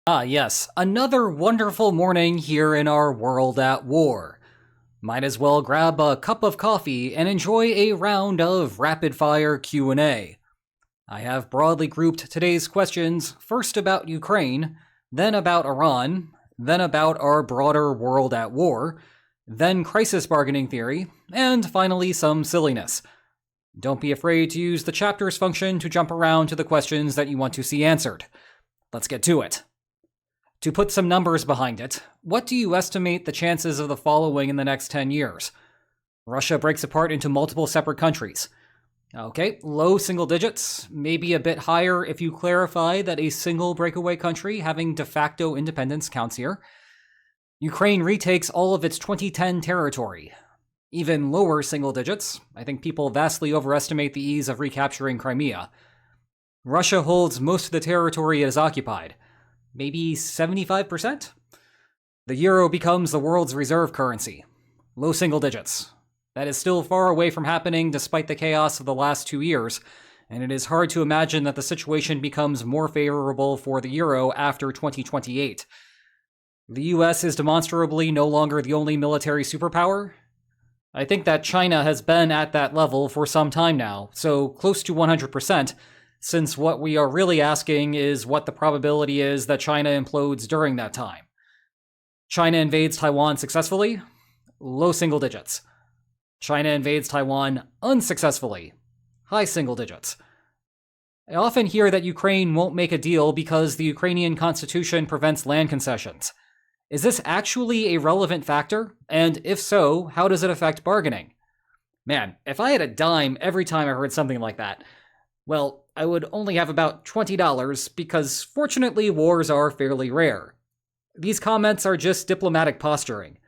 Ah, yes, another wonderful morning here in our world at war. Might as well grab a cup of coffee and enjoy a round of rapid-fire Q&A. I have broadly grouped today's questions first about Ukraine, then about Iran, then about our broader world at war, then crisis bargaining theory, and finally some silliness. Don't be afraid to use the chapters function to jump around to the questions that you want to see answered. Let's get to it. To put some numbers behind it, what do you estimate the chances of the following in the next 10 years? Russia breaks apart into multiple separate countries. Okay, low single digits, maybe a bit higher if you clarify that a single breakaway country having de facto independence counts here. Ukraine retakes all of its 2010 territory. Even lower single digits, I think people vastly overestimate the ease of recapturing Crimea. Russia holds most of the territory it has occupied. Maybe 75%? The euro becomes the world's reserve currency. Low single digits. That is still far away from happening despite the chaos of the last 2 years, and it is hard to imagine that the situation becomes more favorable for the euro after 2028. The US is demonstrably no longer the only military superpower. I think that China has been at that level for some time now, so close to 100%, since what we are really asking is what the probability is that China implodes during that time. China invades Taiwan successfully? Low single digits. China invades Taiwan unsuccessfully? High single digits. I often hear that Ukraine won't make a deal because the Ukrainian constitution prevents land concessions. Is this actually a relevant factor? And if so, how does it affect bargaining? Man, if I had a dime every time I heard something like that, well, I would only have about $20 because fortunately wars are fairly rare. These comments are just diplomatic posturing.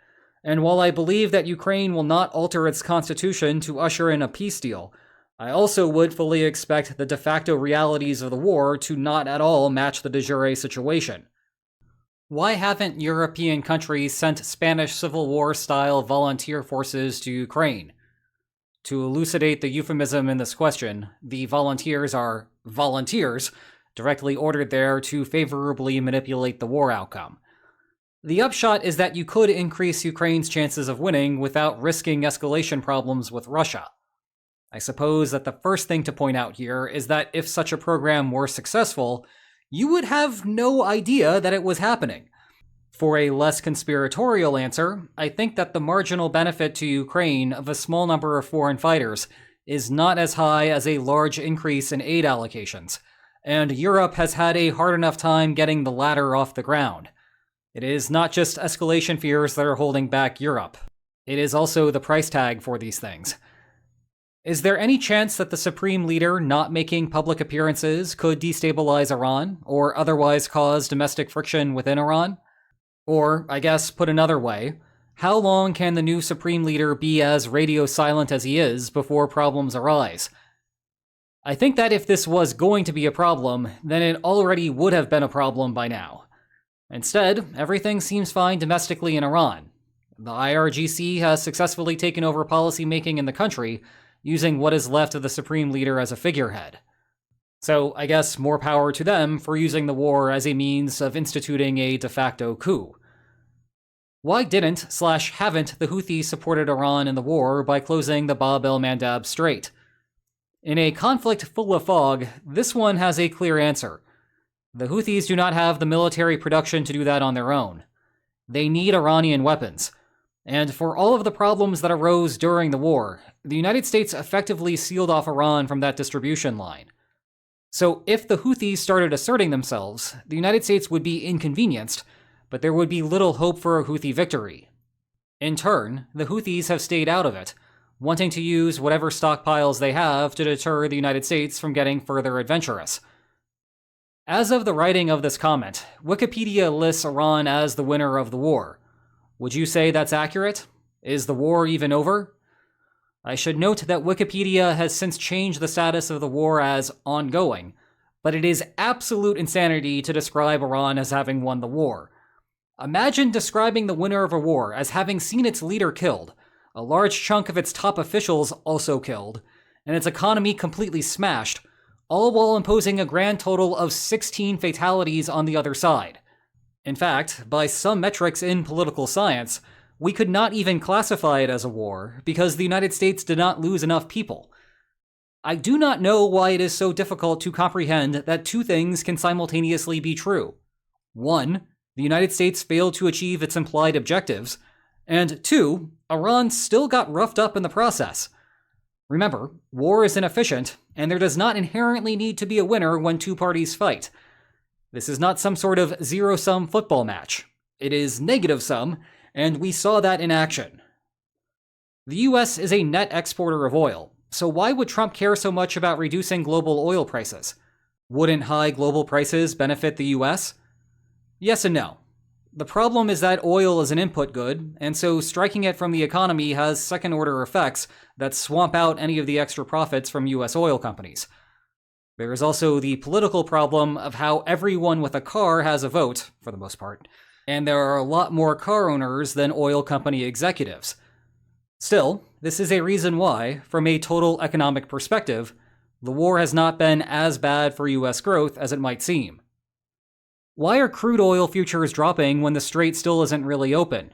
And while I believe that Ukraine will not alter its constitution to usher in a peace deal, I also would fully expect the de facto realities of the war to not at all match the de jure situation. Why haven't European countries sent Spanish Civil War-style volunteer forces to Ukraine? To elucidate the euphemism in this question, the volunteers are volunteers, directly ordered there to favorably manipulate the war outcome. The upshot is that you could increase Ukraine's chances of winning without risking escalation problems with Russia. I suppose that the first thing to point out here is that if such a program were successful, you would have no idea that it was happening. For a less conspiratorial answer, I think that the marginal benefit to Ukraine of a small number of foreign fighters is not as high as a large increase in aid allocations, and Europe has had a hard enough time getting the latter off the ground. It is not just escalation fears that are holding back Europe. It is also the price tag for these things. Is there any chance that the Supreme Leader not making public appearances could destabilize Iran, or otherwise cause domestic friction within Iran? Or, I guess, put another way, how long can the new Supreme Leader be as radio silent as he is before problems arise? I think that if this was going to be a problem, then it already would have been a problem by now. Instead, everything seems fine domestically in Iran. The IRGC has successfully taken over policymaking in the country, using what is left of the Supreme Leader as a figurehead. So, I guess more power to them for using the war as a means of instituting a de facto coup. Why didn't/haven't the Houthis supported Iran in the war by closing the Bab el-Mandeb Strait? In a conflict full of fog, this one has a clear answer. The Houthis do not have the military production to do that on their own. They need Iranian weapons. And for all of the problems that arose during the war, the United States effectively sealed off Iran from that distribution line. So if the Houthis started asserting themselves, the United States would be inconvenienced, but there would be little hope for a Houthi victory. In turn, the Houthis have stayed out of it, wanting to use whatever stockpiles they have to deter the United States from getting further adventurous. As of the writing of this comment, Wikipedia lists Iran as the winner of the war. Would you say that's accurate? Is the war even over? I should note that Wikipedia has since changed the status of the war as ongoing, but it is absolute insanity to describe Iran as having won the war. Imagine describing the winner of a war as having seen its leader killed, a large chunk of its top officials also killed, and its economy completely smashed, all while imposing a grand total of 16 fatalities on the other side. In fact, by some metrics in political science, we could not even classify it as a war because the United States did not lose enough people. I do not know why it is so difficult to comprehend that two things can simultaneously be true. One, the United States failed to achieve its implied objectives, and two, Iran still got roughed up in the process. Remember, war is inefficient, and there does not inherently need to be a winner when two parties fight. This is not some sort of zero-sum football match. It is negative-sum, and we saw that in action. The US is a net exporter of oil, so why would Trump care so much about reducing global oil prices? Wouldn't high global prices benefit the US? Yes and no. The problem is that oil is an input good, and so striking it from the economy has second-order effects that swamp out any of the extra profits from US oil companies. There is also the political problem of how everyone with a car has a vote, for the most part, and there are a lot more car owners than oil company executives. Still, this is a reason why, from a total economic perspective, the war has not been as bad for US growth as it might seem. Why are crude oil futures dropping when the strait still isn't really open?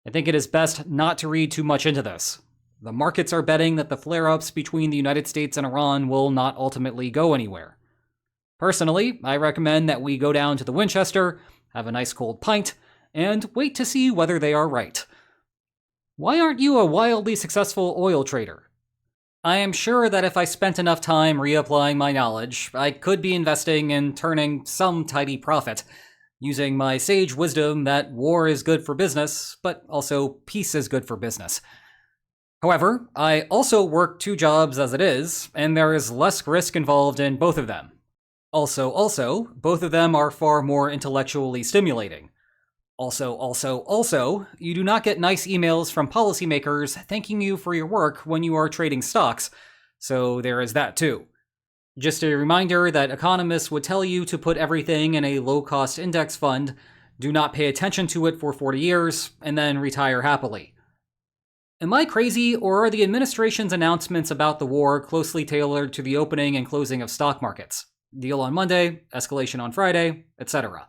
I think it is best not to read too much into this. The markets are betting that the flare-ups between the United States and Iran will not ultimately go anywhere. Personally, I recommend that we go down to the Winchester, have a nice cold pint, and wait to see whether they are right. Why aren't you a wildly successful oil trader? I am sure that if I spent enough time reapplying my knowledge, I could be investing and turning some tidy profit, using my sage wisdom that war is good for business, but also peace is good for business. However, I also work two jobs as it is, and there is less risk involved in both of them. Also, both of them are far more intellectually stimulating. Also, you do not get nice emails from policymakers thanking you for your work when you are trading stocks, so there is that too. Just a reminder that economists would tell you to put everything in a low-cost index fund, do not pay attention to it for 40 years, and then retire happily. Am I crazy, or are the administration's announcements about the war closely tailored to the opening and closing of stock markets? Deal on Monday, escalation on Friday, etc.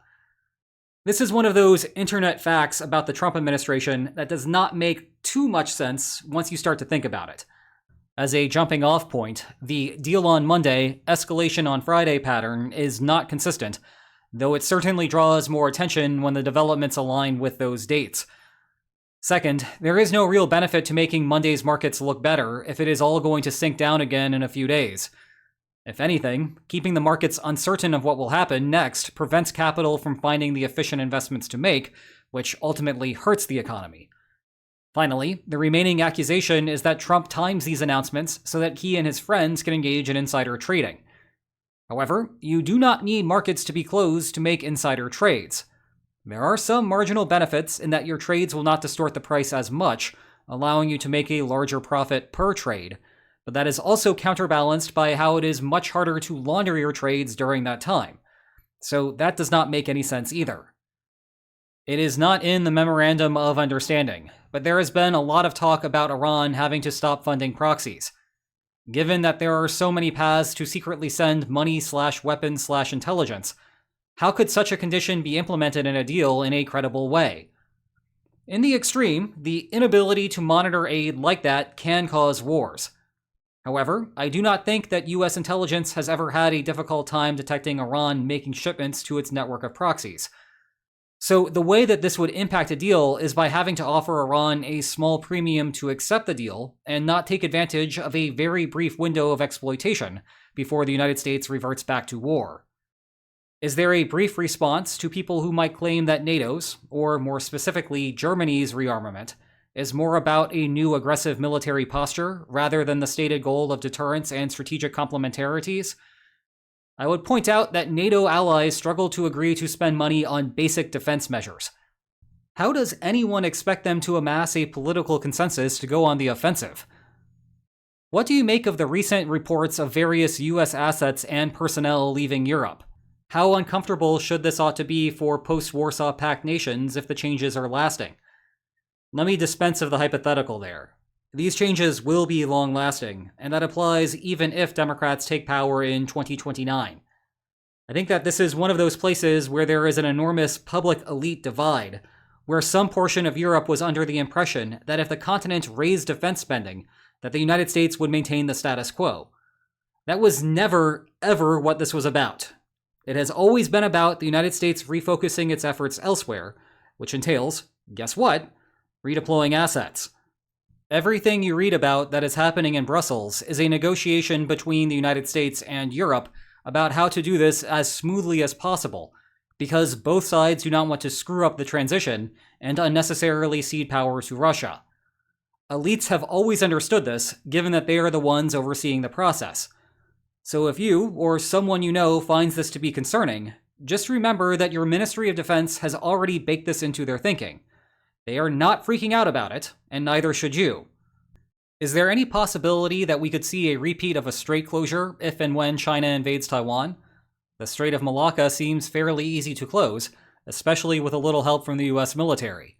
This is one of those internet facts about the Trump administration that does not make too much sense once you start to think about it. As a jumping off point, the deal on Monday, escalation on Friday pattern is not consistent, though it certainly draws more attention when the developments align with those dates. Second, there is no real benefit to making Monday's markets look better if it is all going to sink down again in a few days. If anything, keeping the markets uncertain of what will happen next prevents capital from finding the efficient investments to make, which ultimately hurts the economy. Finally, the remaining accusation is that Trump times these announcements so that he and his friends can engage in insider trading. However, you do not need markets to be closed to make insider trades. There are some marginal benefits in that your trades will not distort the price as much, allowing you to make a larger profit per trade, but that is also counterbalanced by how it is much harder to launder your trades during that time. So that does not make any sense either. It is not in the Memorandum of Understanding, but there has been a lot of talk about Iran having to stop funding proxies. Given that there are so many paths to secretly send money/weapons/intelligence, how could such a condition be implemented in a deal in a credible way? In the extreme, the inability to monitor aid like that can cause wars. However, I do not think that US intelligence has ever had a difficult time detecting Iran making shipments to its network of proxies. So the way that this would impact a deal is by having to offer Iran a small premium to accept the deal and not take advantage of a very brief window of exploitation before the United States reverts back to war. Is there a brief response to people who might claim that NATO's, or more specifically Germany's rearmament, is more about a new aggressive military posture rather than the stated goal of deterrence and strategic complementarities? I would point out that NATO allies struggle to agree to spend money on basic defense measures. How does anyone expect them to amass a political consensus to go on the offensive? What do you make of the recent reports of various US assets and personnel leaving Europe? How uncomfortable should this ought to be for post-Warsaw Pact nations if the changes are lasting? Let me dispense of the hypothetical there. These changes will be long-lasting, and that applies even if Democrats take power in 2029. I think that this is one of those places where there is an enormous public elite divide, where some portion of Europe was under the impression that if the continent raised defense spending, that the United States would maintain the status quo. That was never, ever what this was about. It has always been about the United States refocusing its efforts elsewhere, which entails, guess what? Redeploying assets. Everything you read about that is happening in Brussels is a negotiation between the United States and Europe about how to do this as smoothly as possible, because both sides do not want to screw up the transition and unnecessarily cede power to Russia. Elites have always understood this, given that they are the ones overseeing the process. So if you, or someone you know, finds this to be concerning, just remember that your Ministry of Defense has already baked this into their thinking. They are not freaking out about it, and neither should you. Is there any possibility that we could see a repeat of a strait closure if and when China invades Taiwan? The Strait of Malacca seems fairly easy to close, especially with a little help from the US military.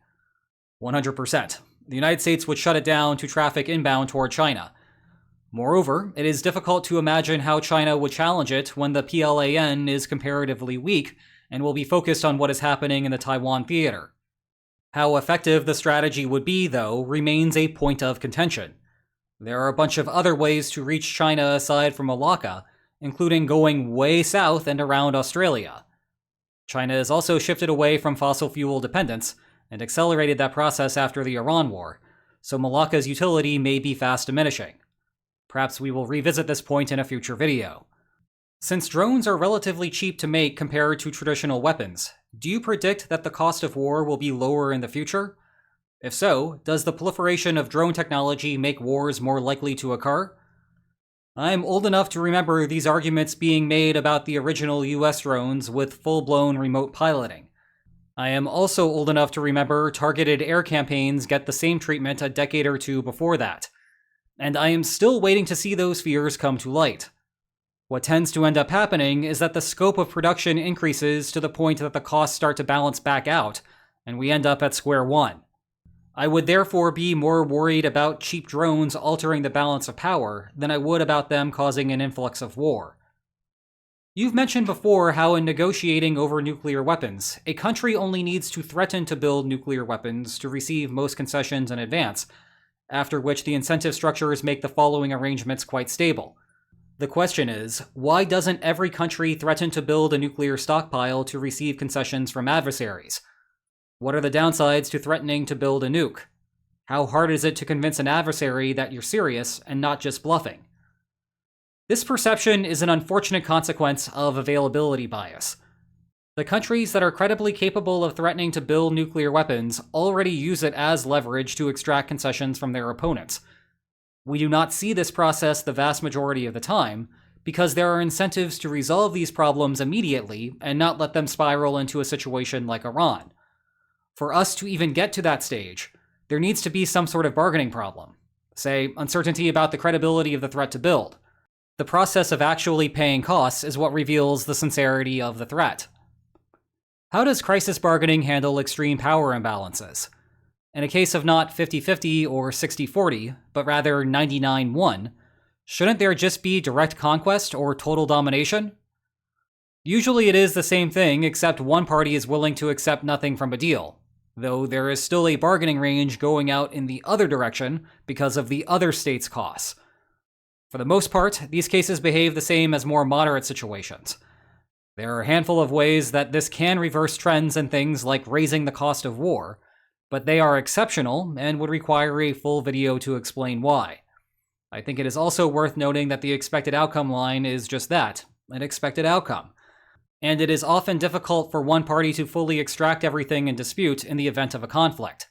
100%. The United States would shut it down to traffic inbound toward China. Moreover, it is difficult to imagine how China would challenge it when the PLAN is comparatively weak and will be focused on what is happening in the Taiwan theater. How effective the strategy would be, though, remains a point of contention. There are a bunch of other ways to reach China aside from Malacca, including going way south and around Australia. China has also shifted away from fossil fuel dependence and accelerated that process after the Iran war, so Malacca's utility may be fast diminishing. Perhaps we will revisit this point in a future video. Since drones are relatively cheap to make compared to traditional weapons, do you predict that the cost of war will be lower in the future? If so, does the proliferation of drone technology make wars more likely to occur? I'm old enough to remember these arguments being made about the original US drones with full-blown remote piloting. I am also old enough to remember targeted air campaigns get the same treatment a decade or two before that. And I am still waiting to see those fears come to light. What tends to end up happening is that the scope of production increases to the point that the costs start to balance back out, and we end up at square one. I would therefore be more worried about cheap drones altering the balance of power than I would about them causing an influx of war. You've mentioned before how in negotiating over nuclear weapons, a country only needs to threaten to build nuclear weapons to receive most concessions in advance, after which the incentive structures make the following arrangements quite stable. The question is, why doesn't every country threaten to build a nuclear stockpile to receive concessions from adversaries? What are the downsides to threatening to build a nuke? How hard is it to convince an adversary that you're serious and not just bluffing? This perception is an unfortunate consequence of availability bias. The countries that are credibly capable of threatening to build nuclear weapons already use it as leverage to extract concessions from their opponents. We do not see this process the vast majority of the time, because there are incentives to resolve these problems immediately and not let them spiral into a situation like Iran. For us to even get to that stage, there needs to be some sort of bargaining problem. Say, uncertainty about the credibility of the threat to build. The process of actually paying costs is what reveals the sincerity of the threat. How does crisis bargaining handle extreme power imbalances? In a case of not 50-50 or 60-40, but rather 99-1, shouldn't there just be direct conquest or total domination? Usually it is the same thing, except one party is willing to accept nothing from a deal, though there is still a bargaining range going out in the other direction because of the other state's costs. For the most part, these cases behave the same as more moderate situations. There are a handful of ways that this can reverse trends in things like raising the cost of war, but they are exceptional and would require a full video to explain why. I think it is also worth noting that the expected outcome line is just that, an expected outcome. And it is often difficult for one party to fully extract everything in dispute in the event of a conflict.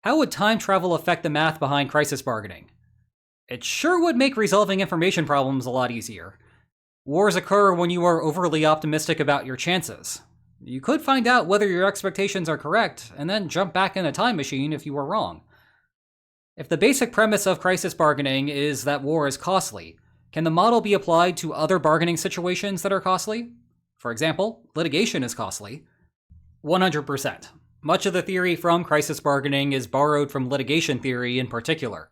How would time travel affect the math behind crisis bargaining? It sure would make resolving information problems a lot easier. Wars occur when you are overly optimistic about your chances. You could find out whether your expectations are correct, and then jump back in a time machine if you were wrong. If the basic premise of crisis bargaining is that war is costly, can the model be applied to other bargaining situations that are costly? For example, litigation is costly. 100%. Much of the theory from crisis bargaining is borrowed from litigation theory in particular.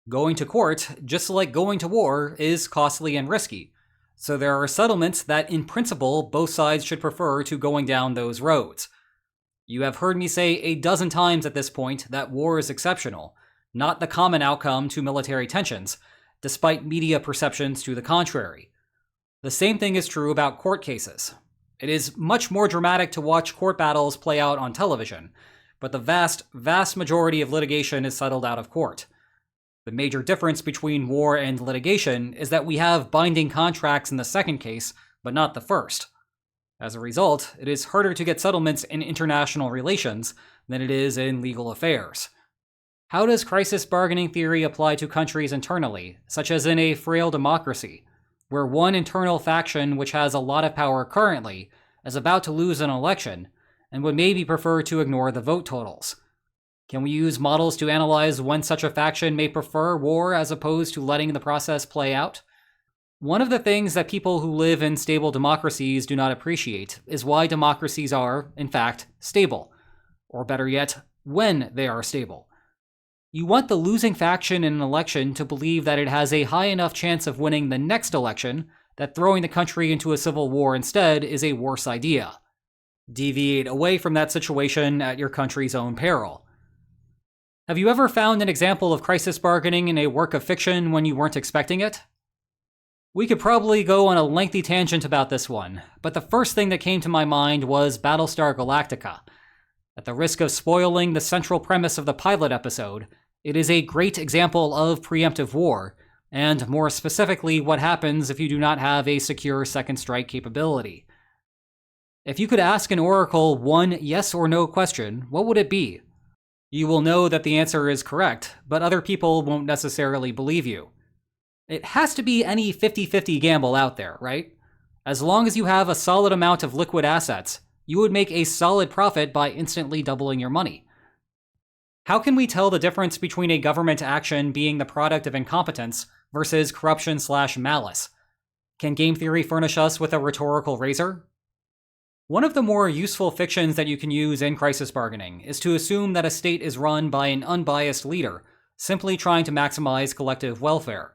Going to court, just like going to war, is costly and risky, So there are settlements that, in principle, both sides should prefer to going down those roads. You have heard me say a dozen times at this point that war is exceptional, not the common outcome to military tensions, despite media perceptions to the contrary. The same thing is true about court cases. It is much more dramatic to watch court battles play out on television, but the vast majority of litigation is settled out of court. The major difference between war and litigation is that we have binding contracts in the second case, but not the first. As a result, it is harder to get settlements in international relations than it is in legal affairs. How does crisis bargaining theory apply to countries internally, such as in a frail democracy, where one internal faction which has a lot of power currently is about to lose an election and would maybe prefer to ignore the vote totals? Can we use models to analyze when such a faction may prefer war as opposed to letting the process play out? One of the things that people who live in stable democracies do not appreciate is why democracies are, in fact, stable. Or better yet, when they are stable. You want the losing faction in an election to believe that it has a high enough chance of winning the next election that throwing the country into a civil war instead is a worse idea. Deviate away from that situation at your country's own peril. Have you ever found an example of crisis bargaining in a work of fiction when you weren't expecting it? We could probably go on a lengthy tangent about this one, but the first thing that came to my mind was Battlestar Galactica. At the risk of spoiling the central premise of the pilot episode, it is a great example of preemptive war, and more specifically what happens if you do not have a secure second strike capability. If you could ask an oracle one yes or no question, what would it be? You will know that the answer is correct, but other people won't necessarily believe you. It has to be any 50-50 gamble out there, right? As long as you have a solid amount of liquid assets, you would make a solid profit by instantly doubling your money. How can we tell the difference between a government action being the product of incompetence versus corruption/malice? Can game theory furnish us with a rhetorical razor? One of the more useful fictions that you can use in crisis bargaining is to assume that a state is run by an unbiased leader, simply trying to maximize collective welfare.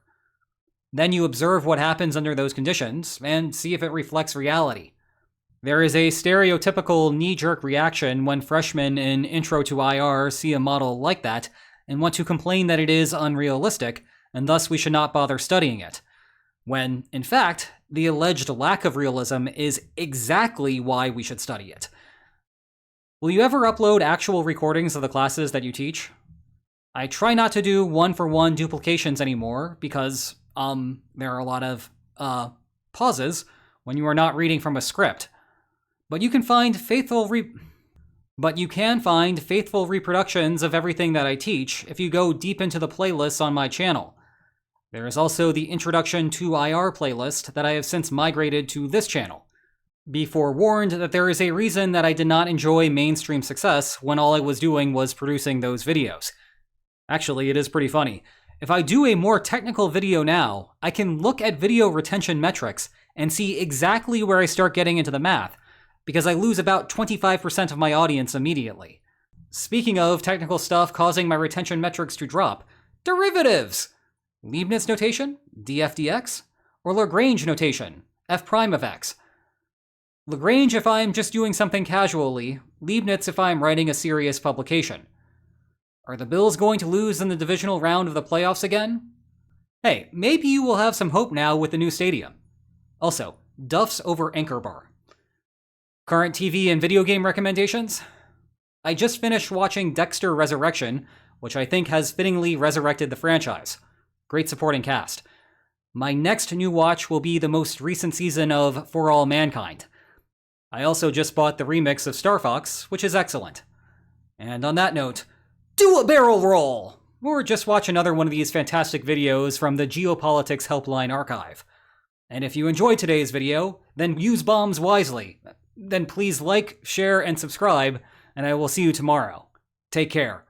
Then you observe what happens under those conditions, and see if it reflects reality. There is a stereotypical knee-jerk reaction when freshmen in Intro to IR see a model like that and want to complain that it is unrealistic, and thus we should not bother studying it. When, in fact, the alleged lack of realism is exactly why we should study it. Will you ever upload actual recordings of the classes that you teach? I try not to do one-for-one duplications anymore because, there are a lot of, pauses when you are not reading from a script. But you can find faithful reproductions of everything that I teach if you go deep into the playlists on my channel. There is also the Introduction to IR playlist that I have since migrated to this channel. Be forewarned that there is a reason that I did not enjoy mainstream success when all I was doing was producing those videos. Actually, it is pretty funny. If I do a more technical video now, I can look at video retention metrics and see exactly where I start getting into the math, because I lose about 25% of my audience immediately. Speaking of technical stuff causing my retention metrics to drop, derivatives! Leibniz notation, df/dx, or Lagrange notation, f prime of x. Lagrange if I'm just doing something casually, Leibniz if I'm writing a serious publication. Are the Bills going to lose in the divisional round of the playoffs again? Hey, maybe you will have some hope now with the new stadium. Also, Duff's over Anchor Bar. Current TV and video game recommendations? I just finished watching Dexter Resurrection, which I think has fittingly resurrected the franchise. Great supporting cast. My next new watch will be the most recent season of For All Mankind. I also just bought the remix of Star Fox, which is excellent. And on that note, do a barrel roll! Or just watch another one of these fantastic videos from the Geopolitics Helpline archive. And if you enjoyed today's video, then use bombs wisely. Then please like, share, and subscribe, and I will see you tomorrow. Take care.